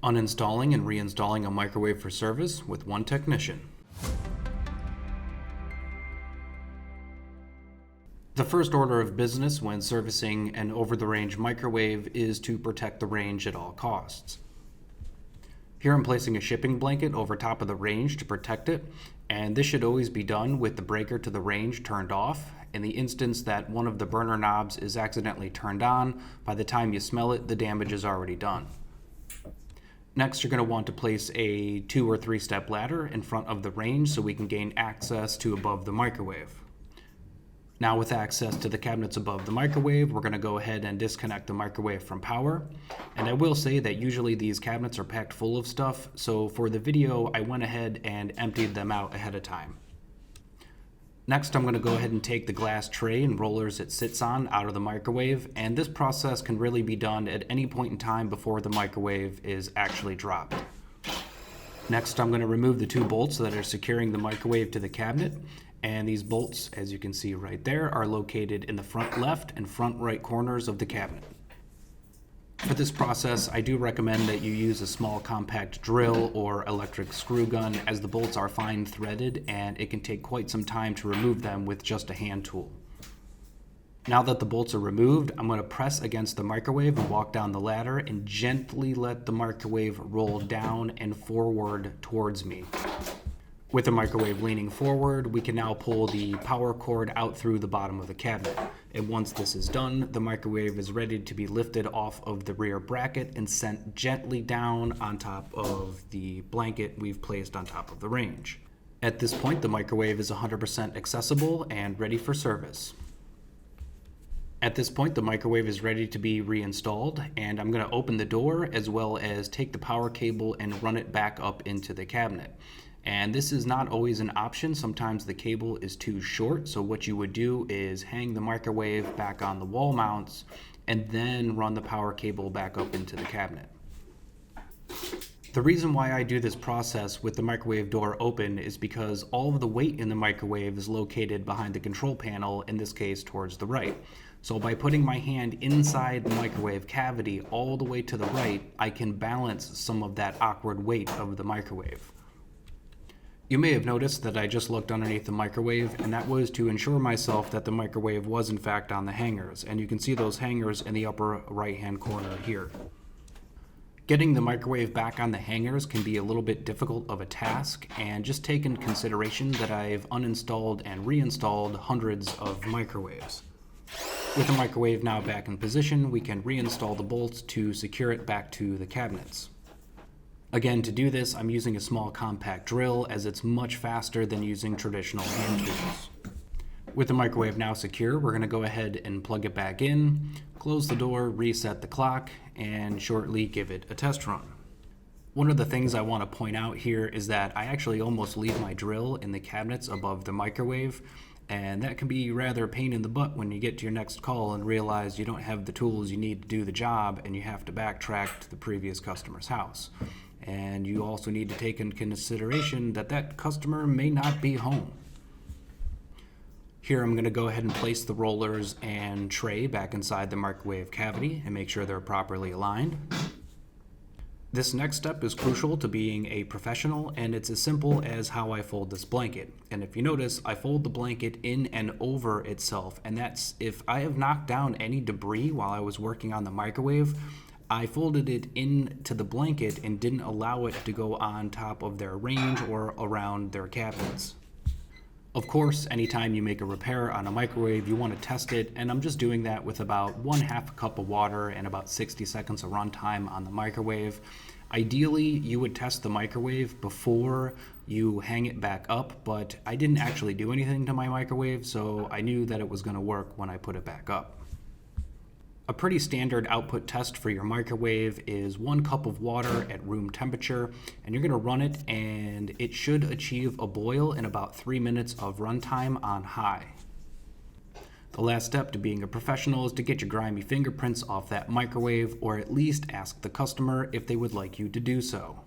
Uninstalling and reinstalling a microwave for service with one technician. The first order of business when servicing an over-the-range microwave is to protect the range at all costs. Here I'm placing a shipping blanket over top of the range to protect it, and this should always be done with the breaker to the range turned off. In the instance that one of the burner knobs is accidentally turned on, by the time you smell it, the damage is already done. Next, you're going to want to place a 2 or 3 step ladder in front of the range so we can gain access to above the microwave. Now with access to the cabinets above the microwave, we're going to go ahead and disconnect the microwave from power. And I will say that usually these cabinets are packed full of stuff, so for the video I went ahead and emptied them out ahead of time. Next, I'm going to go ahead and take the glass tray and rollers it sits on out of the microwave, and this process can really be done at any point in time before the microwave is actually dropped. Next, I'm going to remove the 2 bolts that are securing the microwave to the cabinet, and these bolts, as you can see right there, are located in the front left and front right corners of the cabinet. For this process, I do recommend that you use a small compact drill or electric screw gun, as the bolts are fine threaded and it can take quite some time to remove them with just a hand tool. Now that the bolts are removed, I'm going to press against the microwave and walk down the ladder and gently let the microwave roll down and forward towards me. With the microwave leaning forward, we can now pull the power cord out through the bottom of the cabinet. And once this is done, the microwave is ready to be lifted off of the rear bracket and sent gently down on top of the blanket we've placed on top of the range. At this point, the microwave is 100% accessible and ready for service. At this point, the microwave is ready to be reinstalled, and I'm going to open the door as well as take the power cable and run it back up into the cabinet. And this is not always an option. Sometimes the cable is too short, so what you would do is hang the microwave back on the wall mounts and then run the power cable back up into the cabinet. The reason why I do this process with the microwave door open is because all of the weight in the microwave is located behind the control panel, in this case towards the right. So by putting my hand inside the microwave cavity all the way to the right, I can balance some of that awkward weight of the microwave. You may have noticed that I just looked underneath the microwave, and that was to ensure myself that the microwave was in fact on the hangers, and you can see those hangers in the upper right hand corner here. Getting the microwave back on the hangers can be a little bit difficult of a task, and just take into consideration that I've uninstalled and reinstalled hundreds of microwaves. With the microwave now back in position, we can reinstall the bolts to secure it back to the cabinets. Again, to do this, I'm using a small compact drill, as it's much faster than using traditional hand tools. With the microwave now secure, we're going to go ahead and plug it back in, close the door, reset the clock, and shortly give it a test run. One of the things I want to point out here is that I actually almost leave my drill in the cabinets above the microwave, and that can be rather a pain in the butt when you get to your next call and realize you don't have the tools you need to do the job and you have to backtrack to the previous customer's house. And you also need to take into consideration that that customer may not be home. Here I'm going to go ahead and place the rollers and tray back inside the microwave cavity and make sure they're properly aligned. This next step is crucial to being a professional, and it's as simple as how I fold this blanket. And if you notice, I fold the blanket in and over itself, and that's if I have knocked down any debris while I was working on the microwave, I folded it into the blanket and didn't allow it to go on top of their range or around their cabinets. Of course, anytime you make a repair on a microwave, you want to test it, and I'm just doing that with about 1/2 cup of water and about 60 seconds of runtime on the microwave. Ideally, you would test the microwave before you hang it back up, but I didn't actually do anything to my microwave, so I knew that it was going to work when I put it back up. A pretty standard output test for your microwave is 1 cup of water at room temperature, and you're going to run it, and it should achieve a boil in about 3 minutes of runtime on high. The last step to being a professional is to get your grimy fingerprints off that microwave, or at least ask the customer if they would like you to do so.